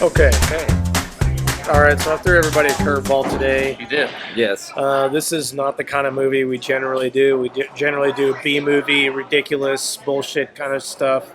Okay. Okay. All right. So I threw everybody a curveball today. You did. Yes. This is not the kind of movie we generally do. Generally do B movie, ridiculous bullshit kind of stuff.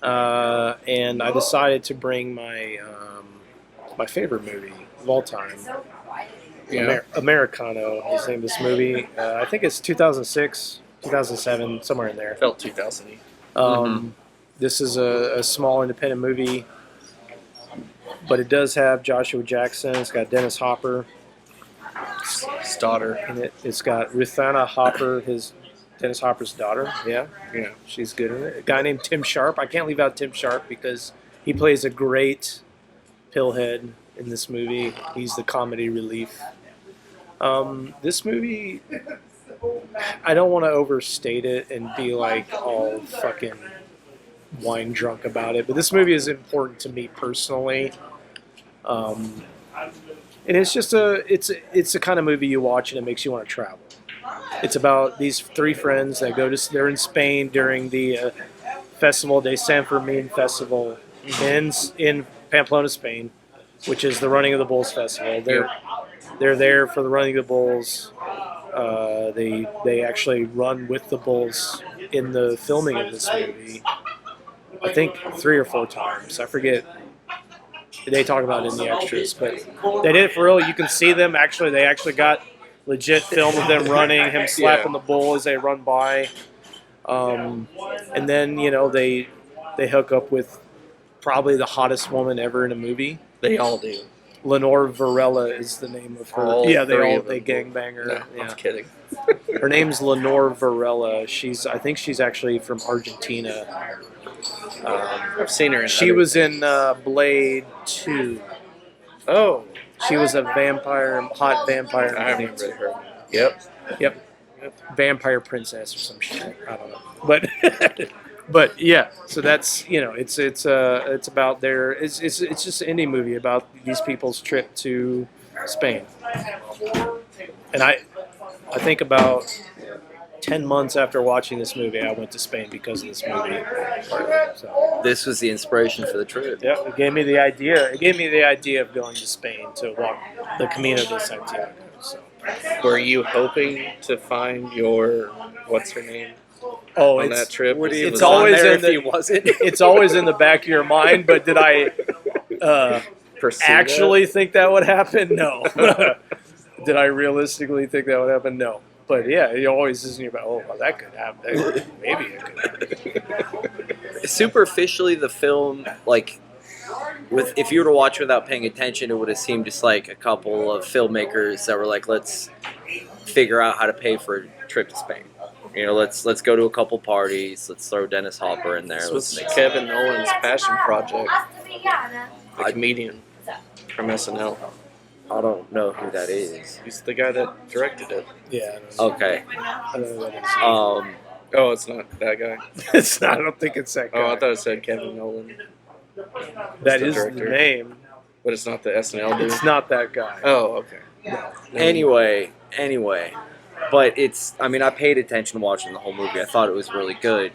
And I decided to bring my favorite movie of all time, Yeah. Americano. Is the name of this movie. I think it's 2006, 2007, somewhere in there. Felt 2000. This is a small independent movie, but it does have Joshua Jackson. It's got Dennis Hopper His daughter. in it. It's got Ruthana Hopper, Dennis Hopper's daughter. Yeah, Yeah. she's good in it. A guy named Tim Sharp. I can't leave out Tim Sharp because he plays a great pillhead in this movie. He's the comedy relief. This movie, I don't want to overstate it and be like all fucking wine drunk about it, but this movie is important to me personally. And it's just it's a kind of movie you watch and it makes you want to travel. It's about these three friends that they're in Spain during the Festival de San Fermin festival in Pamplona, Spain, which is the Running of the Bulls festival. They're there for the Running of the Bulls. They actually run with the Bulls in the filming of this movie. I think 3 or 4 times. I forget. They talk about it in the extras, but they did it for real. You can see them actually. They actually got legit film of them running, him slapping the bull as they run by, and then they hook up with probably the hottest woman ever in a movie. They all do. Lenore Varela is the name of her. All yeah, three of they them. gangbang her. No, Yeah. I'm kidding. Her name's Lenore Varela. I think she's actually from Argentina. I've seen her in She other was things. in Blade 2. Oh, She was a hot vampire. I remember her. Yep. Yep. Vampire princess or some shit. I don't know. But but yeah, so that's it's about it's just an indie movie about these people's trip to Spain. And I think about 10 months after watching this movie, I went to Spain because of this movie. So, This was the inspiration for the trip. yeah, it gave me the idea. It gave me the idea of going to Spain to walk the Camino de Santiago. So. Were you hoping to find your what's her name Oh, on that trip? Woody It's was always on there in if the- he wasn't. It's always in the back of your mind, but did I Pursue actually think that would happen? No. Did I realistically think that would happen? No. But yeah, it always is in your mind. Oh, well, that could happen. Maybe it could happen. Superficially, the film, like, if you were to watch without paying attention, it would have seemed just like a couple of filmmakers that were like, let's figure out how to pay for a trip to Spain. Let's go to a couple parties. Let's throw Dennis Hopper in there. This Let's was make Kevin Nolan's passion project. The I- comedian from SNL. I don't know who that is. He's the guy that directed it. Yeah. I don't know. Okay. I don't know who that is. Oh, it's not that guy. It's not, I don't think it's that guy. Oh, I thought it said Kevin Nolan, that the is the director. name. but it's not the SNL dude. It's not that guy. Oh, okay. Anyway, but I paid attention watching the whole movie. I thought it was really good.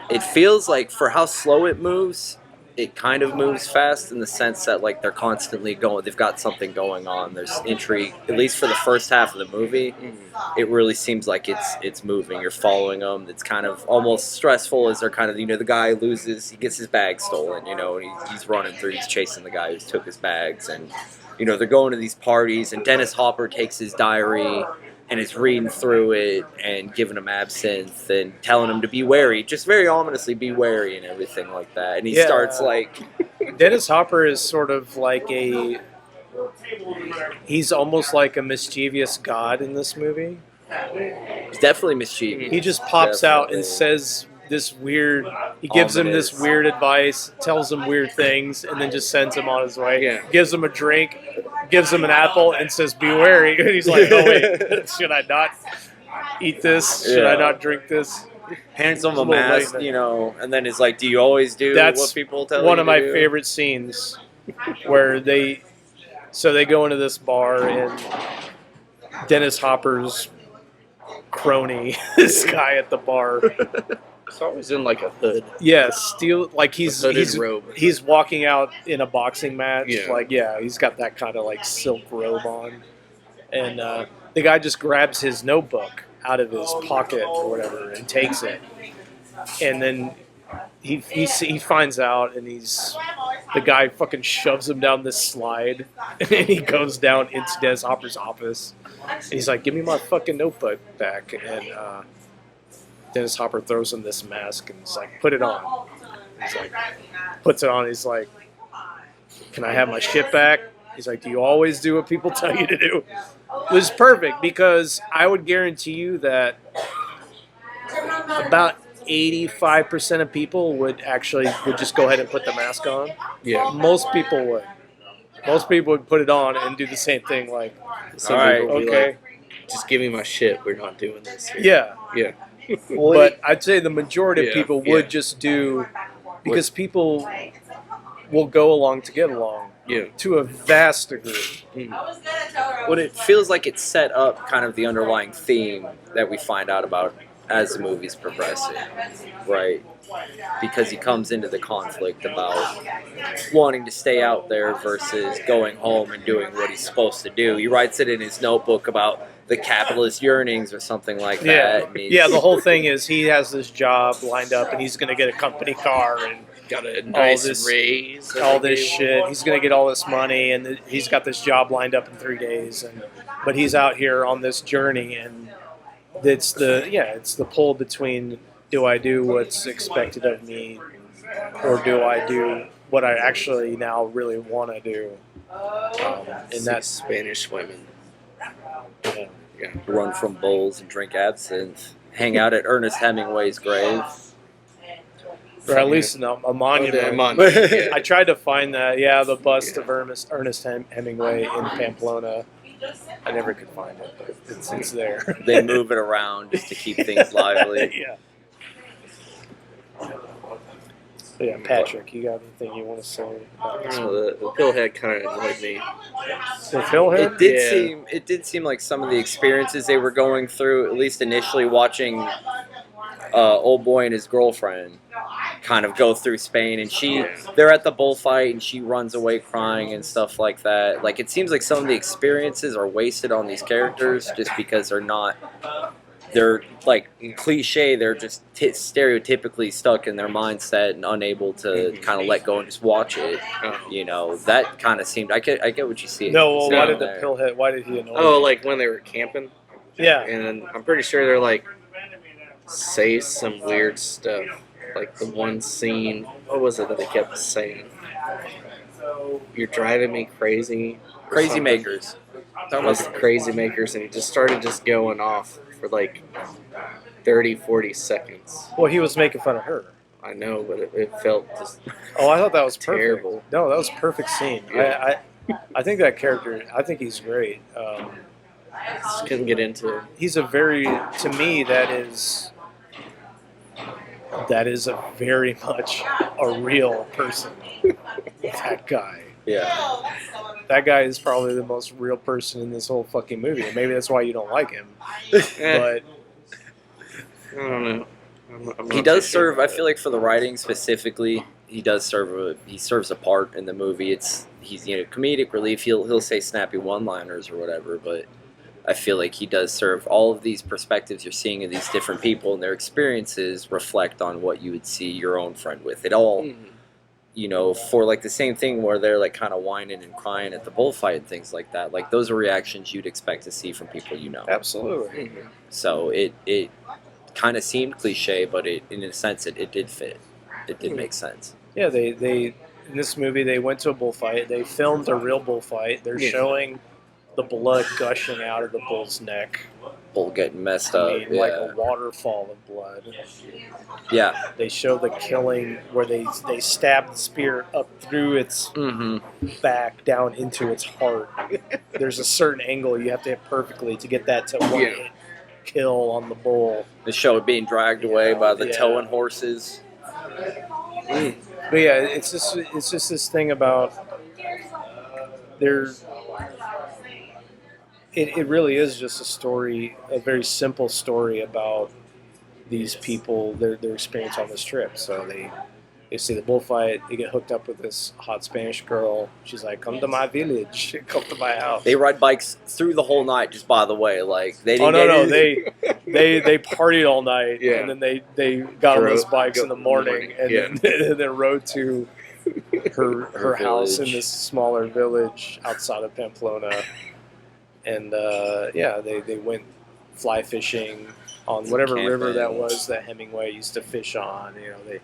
It feels like for how slow it moves, it kind of moves fast in the sense that like they're constantly going. They've got something going on. There's intrigue. At least for the first half of the movie, it really seems like it's moving. You're following them. It's kind of almost stressful as they're kind of the guy he gets his bag stolen. And he's running through. He's chasing the guy who took his bags, and they're going to these parties. And Dennis Hopper takes his diary and is reading through it and giving him absinthe and telling him to be wary, just very ominously be wary and everything like that. And he Yeah. starts like, Dennis Hopper is sort of like he's almost like a mischievous god in this movie. he's definitely mischievous. He just pops out and Definitely. says this weird, he gives him this Ominous. weird advice, tells him weird things, and then just sends him on his way. Yeah. Gives him a drink, gives him an apple, and says, be wary. And he's like, oh wait, should I not eat this? Should I Yeah. not drink this? Hands him It's a a little mask, late. and then is like, do you always do That's what people tell you one of to my do? favorite scenes where they go into this bar and Dennis Hopper's crony, this guy at the bar, It's always in like a hood, Yeah, steel. Like he's a hooded he's robe. he's walking out in a boxing match. Yeah. Like he's got that kind of like silk robe on, and the guy just grabs his notebook out of his pocket or whatever and takes it, and then he finds out, and the guy fucking shoves him down this slide, and he goes down into Dennis Hopper's office, and he's like, "Give me my fucking notebook back," and Dennis Hopper throws him this mask and he's like, "Put it on." He's like, puts it on. He's like, "Can I have my shit back?" He's like, "Do you always do what people tell you to do?" It was perfect because I would guarantee you that about 85% of people would just go ahead and put the mask on. Yeah. Most people would. Most people would put it on and do the same thing. Like, Some all right, people would be okay, like, just give me my shit. We're not doing this. Here. yeah. Yeah. But I'd say the majority of Yeah, people yeah. would just do, because people will go along to get along Yeah. to a vast degree. What it feels like it set up kind of the underlying theme that we find out about as the movie's progressing, right? Because he comes into the conflict about wanting to stay out there versus going home and doing what he's supposed to do. He writes it in his notebook about the capitalist yearnings or something like that. And he's- Yeah, the whole thing is he has this job lined up and he's going to get a company car and Got a nice this- raise. all this shit. He's going to get all this money and he's got this job lined up in 3 days. But he's out here on this journey, and it's the pull between, do I do what's expected of me or do I do what I actually now really want to do? And that's Spanish women. run from bulls and drink absinthe, hang out at Ernest Hemingway's grave. or at least a monument. Yeah. I tried to find that. Yeah, the bust of Ernest Hemingway in Pamplona. I never could find it, but it's there. They move it around just to keep things lively. Yeah. But yeah, Patrick, you got anything you want to say about this? The pillhead kind of annoyed me. The Philhead? It did seem like some of the experiences they were going through, at least initially watching old boy and his girlfriend kind of go through Spain, and they're at the bullfight and she runs away crying and stuff like that. Like, it seems like some of the experiences are wasted on these characters just because they're like cliche, they're just stereotypically stuck in their mindset and unable to kind of let go and just watch it. You know, that kind of seemed, I get what you see. No, well, why did the there. Pillhead, why did he annoy Oh, you? like when they were camping, Yeah. and I'm pretty sure they're like say some weird stuff. Like the one scene, what was it that they kept saying? You're driving me crazy. or Crazy something. makers. Talking about the crazy makers, and he just started just going off for like 30, 40 seconds. Well, he was making fun of her. I know, but it felt just Oh, I thought that was perfect. terrible. No, that was a perfect scene. Yeah. I think that character, I think he's great. Just couldn't get into it. He's a very, to me, that is a very much a real person. That guy. Yeah. That guy is probably the most real person in this whole fucking movie. And maybe that's why you don't like him. But I don't know. I'm He not does too sure serve. I about feel like for the writing specifically, he serves a part in the movie. He's comedic relief. He'll say snappy one-liners or whatever, but I feel like he does serve all of these perspectives you're seeing of these different people and their experiences reflect on what you would see your own friend with. It all, for like the same thing where they're like kind of whining and crying at the bullfight and things like that. Like those are reactions you'd expect to see from people you know. absolutely. So it kind of seemed cliche, but in a sense it did fit. It did make sense. Yeah, they in this movie they went to a bullfight. They filmed a real bullfight. They're showing the blood gushing out of the bull's neck. Bull getting messed up. I mean, like a waterfall of blood. Yeah. They show the killing where they stab the spear up through its back down into its heart. There's a certain angle you have to hit perfectly to get that to one hit kill on the bull. They show it being dragged away by the towing horses. But yeah, it's just this thing about it really is just a story, a very simple story about these people their experience on this trip. So they see the bullfight. They get hooked up with this hot Spanish girl. She's like, "Come to my village. Come to my house." They ride bikes through the whole night. Just by the way, like they didn't. Oh no, get they partied all night, Yeah. and then they got on those bikes Go in the morning, and yeah. then rode to her house in village. this smaller village outside of Pamplona, and they went fly fishing on whatever river that Camping. was that Hemingway used to fish on. You know,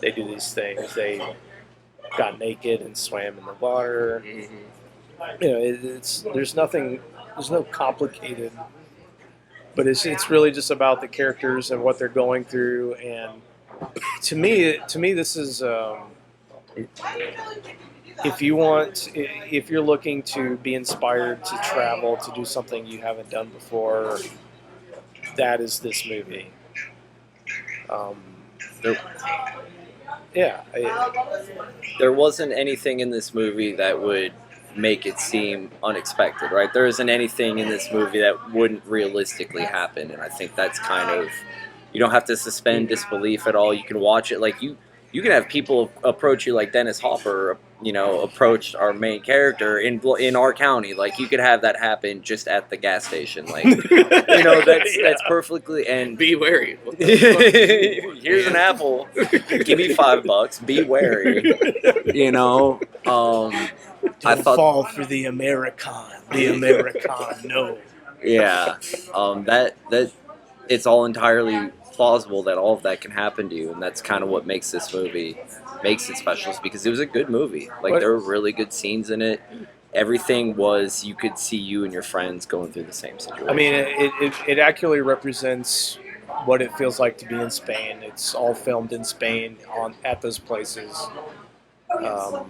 they do these things. They got naked and swam in the water. Mhm. You know, there's no complicated, but it's really just about the characters and what they're going through. And to me this is if you're looking to be inspired to travel, to do something you haven't done before, that is this movie. Yeah, There wasn't anything in this movie that would make it seem unexpected, right? There isn't anything in this movie that wouldn't realistically happen, and I think that's kind of, you don't have to suspend disbelief at all. You can watch it like you can have people approach you like Dennis Hopper, approached our main character in our county. Like you could have that happen just at the gas station, like that's perfectly. And Be wary. here's an apple, give me $5. Be wary, I don't thought, fall for the Americano. yeah, that it's all entirely plausible that all of that can happen to you, and that's kind of what makes this movie makes it special, is because it was a good movie. Like there were really good scenes in it. Everything was, you could see you and your friends going through the same situation. I mean, it accurately represents what it feels like to be in Spain. It's all filmed in Spain at those places. To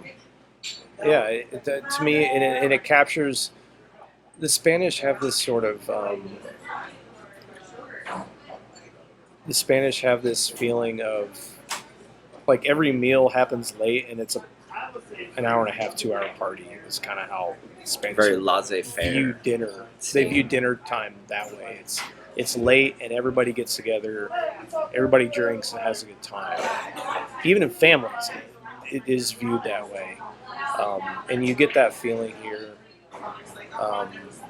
me, and it captures, the Spanish have this sort of the Spanish have this feeling of like every meal happens late, and it's an hour and a half, 2 hour party. It's kind of how Spanish very laissez-faire. view dinner. They view dinner time that way. It's late, and everybody gets together, everybody drinks and has a good time. Even in families, it is viewed that way. And you get that feeling here.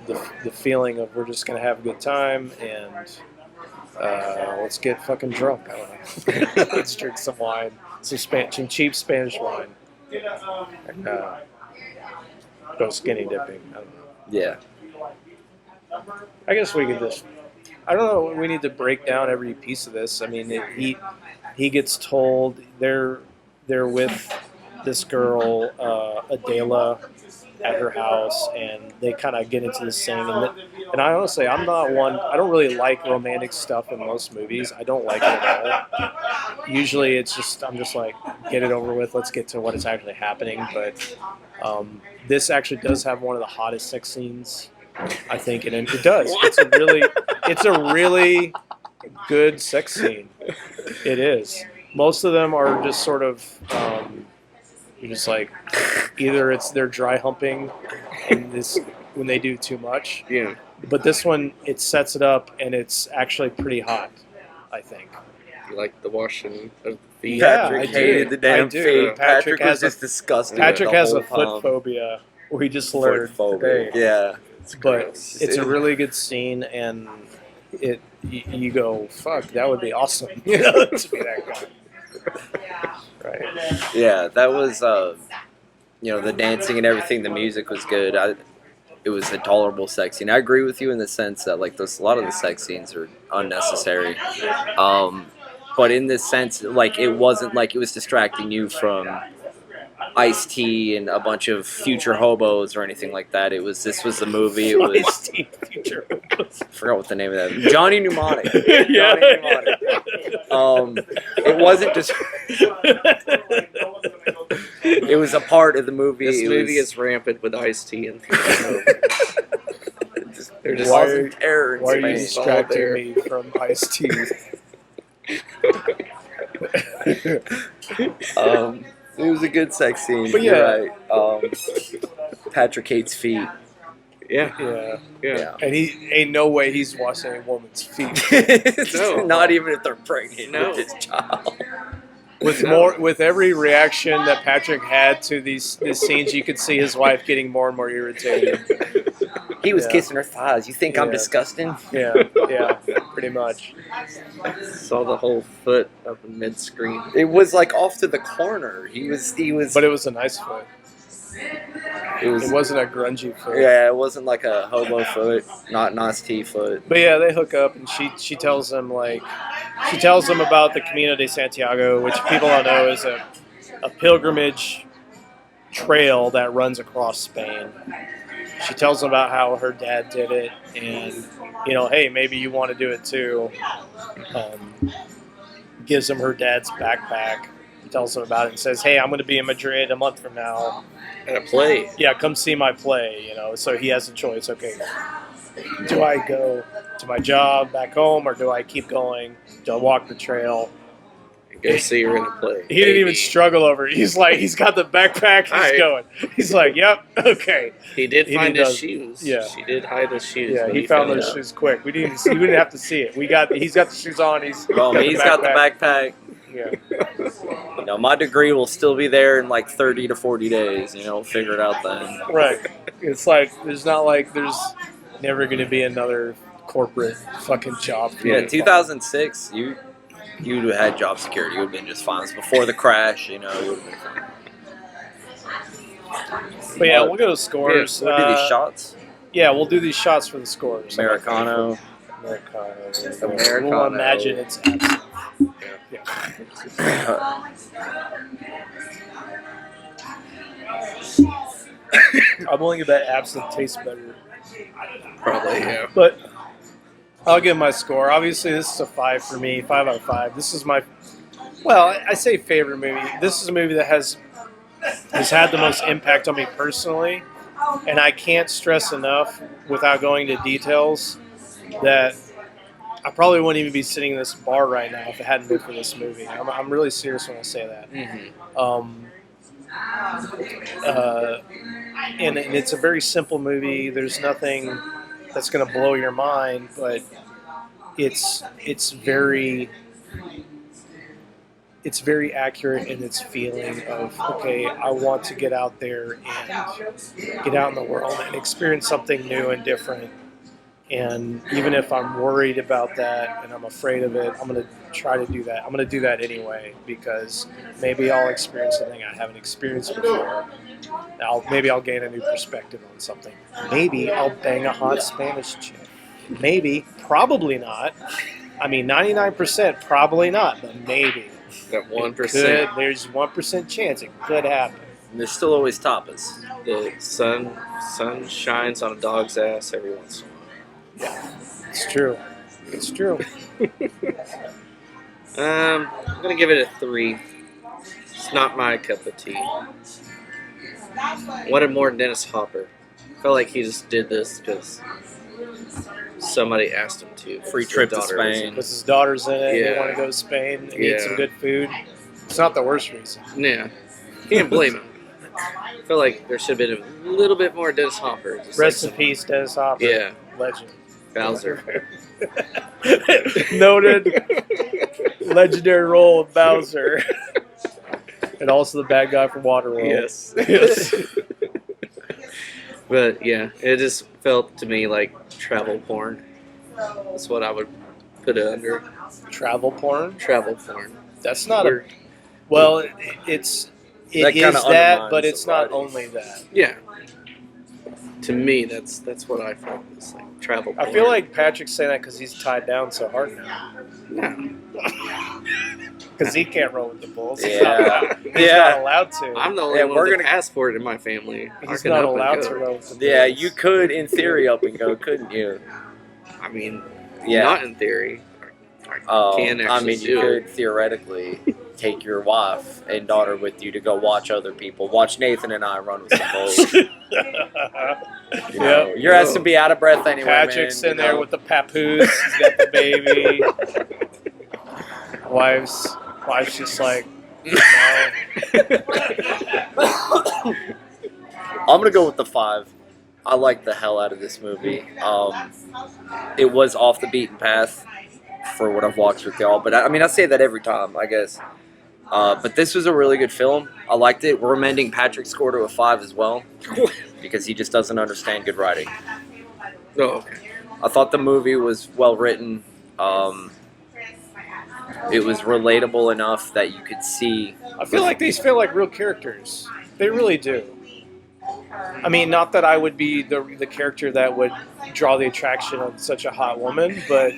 The feeling of we're just going to have a good time, and let's get fucking drunk. I don't know. Let's drink some wine, some cheap Spanish wine, and go skinny dipping. I don't know. Yeah. I guess we could just, I don't know, we need to break down every piece of this. I mean, he gets told they're with this girl, Adela, at her house, and they kind of get into this thing. And I honestly, I don't really like romantic stuff in most movies. I don't like it at all. Usually it's just, I'm just like, get it over with, let's get to what is actually happening. But this actually does have one of the hottest sex scenes, I think, and it does. It's a really good sex scene. It is. Most of them are just sort of, you're just like, either they're dry humping and when they do too much. Yeah. But this one, it sets it up, and it's actually pretty hot, I think. You like the washing of the feet? Yeah, Patrick I hated do. the damn I do. feet. Patrick has was just disgusted. Patrick the has whole a foot time. phobia. We just learned today. Yeah. But it's a really good scene, and you go, fuck, that would be awesome. To be that guy. Right. Yeah, that was, the dancing and everything, the music was good. It was a tolerable sex scene. I agree with you in the sense that, like, a lot of the sex scenes are unnecessary. But in this sense, like, it wasn't like it was distracting you from Ice-T and a bunch of future hobos or anything like that. This was the movie. It was Ice-T future. I forgot what the name of that. Johnny Mnemonic. Yeah. Johnny Mnemonic. It wasn't just. It was a part of the movie. This movie is rampant with Ice-T and they're just Why causing terror in Why are you Spain. distracting me from Ice-T? It was a good sex scene. But You're yeah. right. Patrick hates feet. yeah. Yeah. Yeah. And he ain't no way he's washing a woman's feet. No. Not even if they're pregnant No. with his child. With every reaction that Patrick had to these scenes, you could see his wife getting more and more irritated. He was Yeah. kissing her thighs. You think I'm Yeah. disgusting? Yeah, pretty much. Saw the whole foot up in mid screen. It was like off to the corner. He was. But it was a nice foot. It was. It wasn't a grungy foot. Yeah, it wasn't like a hobo foot, not Nas T foot. But yeah, they hook up, and she tells him about the Camino de Santiago, which people don't know is a pilgrimage trail that runs across Spain. She tells him about how her dad did it, and hey, maybe you want to do it too. Gives him her dad's backpack. Tells him about it and says, "Hey, I'm going to be in Madrid a month from now. At a play. Yeah, come see my play." So he has a choice. Okay, do I go to my job back home, or do I keep going? Do I walk the trail? Go see her in a play. He didn't even struggle over it. He's got the backpack. He's going. He's like, "Yep, okay." He did find his does. shoes. Yeah. She did hide his shoes. Yeah, but he found those out. shoes quick. We didn't have to see it. He's got the shoes on. He's got the backpack. Yeah. My degree will still be there in like 30 to 40 days. Figure it out then. Right. It's like there's never going to be another corporate fucking job. For Yeah, you. 2006, you had job security. You would have been just fine. It was before the crash, you would have been fine. But yeah, we'll go to scores. We'll do these shots. Yeah, we'll do these shots for the scores. Americano. We'll imagine it's absinthe. Yeah. I'm willing to bet absinthe tastes better. Probably, yeah. But I'll give my score. Obviously, this is a 5 for me. 5 out of 5. This is my, I say favorite movie. This is a movie that has had the most impact on me personally. And I can't stress enough, without going into details, that I probably wouldn't even be sitting in this bar right now if it hadn't been for this movie. I'm really serious when I say that. Mm-hmm. And it's a very simple movie. There's nothing that's going to blow your mind, but it's very accurate in its feeling of, okay, I want to get out there and get out in the world and experience something new and different. And even if I'm worried about that and I'm afraid of it, I'm going to try to do that. I'm going to do that anyway, because maybe I'll experience something I haven't experienced before. Maybe I'll gain a new perspective on something. Maybe I'll bang a hot Spanish chick. Maybe, probably not. I mean, 99% probably not, but maybe. That 1%. There's 1% chance it could happen. And there's still always tapas. The sun shines on a dog's ass every once in a while. Yeah, it's true. It's true. I'm gonna give it a 3. It's not my cup of tea. Wanted more Dennis Hopper. Felt like he just did this because somebody asked him to. Free trip to Spain. Because his daughter's in it. Yeah. They want to go to Spain and Yeah. eat some good food. It's not the worst reason. Yeah, can't blame him. I feel like there should have been a little bit more Dennis Hopper. Just Rest in like peace, Dennis Hopper. Yeah, Legend. Bowser. Noted legendary role of Bowser. And also the bad guy from Waterworld. Yes. Yes. But yeah, it just felt to me like travel porn. That's what I would put it under. Travel porn? Travel porn. That's not Where- it That is kinda that, undermines but it's not sobriety. only that. Yeah. To me, that's what I felt. It's like travel porn. I feel like Patrick's saying that because he's tied down so hard now. No. Because he can't roll with the Bulls. He's, Yeah. not, allowed, he's Yeah. not allowed to. I'm the only Yeah, one we're with a gonna- passport in my family. I He's can not up and allowed go. to roll with the Bulls. Yeah, you could, in theory, up and go, couldn't you? I mean, Yeah. not in theory. I Oh, can actually I mean, you do it. could theoretically take your wife and daughter with you to go watch other people. Watch Nathan and I run with some bulls. You know, Yep. your ass to be out of breath anyway. Patrick's man, in there with the papoose. He's got the baby. Wife's just like, no. I'm gonna go with the 5. I liked the hell out of this movie. It was off the beaten path for what I've watched with y'all, but I mean, I say that every time, I guess. But this was a really good film. I liked it. We're amending Patrick's score to a 5 as well because he just doesn't understand good writing. Oh, okay. I thought the movie was well written. It was relatable enough that you could see. I feel like these feel like real characters. They really do. I mean, not that I would be the character that would draw the attraction of such a hot woman, but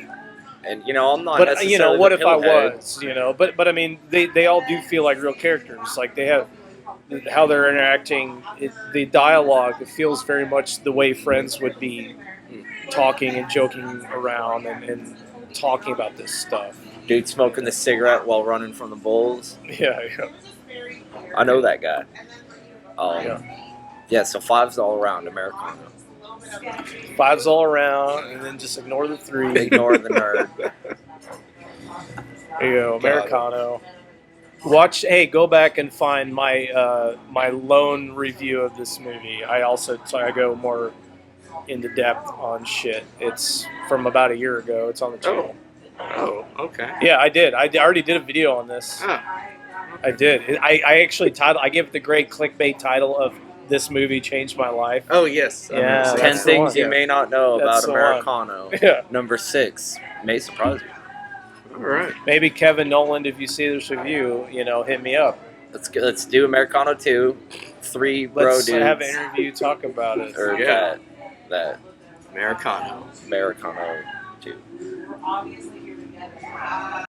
And you know, I'm not but necessarily you know, what the if I pillhead. was? You know, but I mean, they all do feel like real characters. Like they have how they're interacting. The dialogue, it feels very much the way friends would be talking and joking around and talking about this stuff. Dude smoking the cigarette while running from the bulls. Yeah, I know that guy. Yeah. Yeah, so 5's all around Americano. 5's all around, and then just ignore the 3. Ignore the nerd. There you go, Americano. Watch. Hey, go back and find my my lone review of this movie. I go more into depth on shit. It's from about a year ago. It's on the channel. Oh, okay. Yeah, I did. I already did a video on this. Oh. I did. I actually I give it the great clickbait title of "This Movie Changed My Life." Oh, yes. Yeah, I've 10 that's the things one. you may not know That's about the one. Americano. Yeah. Number 6 may surprise you. All right. Maybe Kevin Nolan, if you see this review, hit me up. Let's do Americano 2. 3 bro Let's dudes. have an interview, talk about it. Or Yeah. that Americano. Americano 2.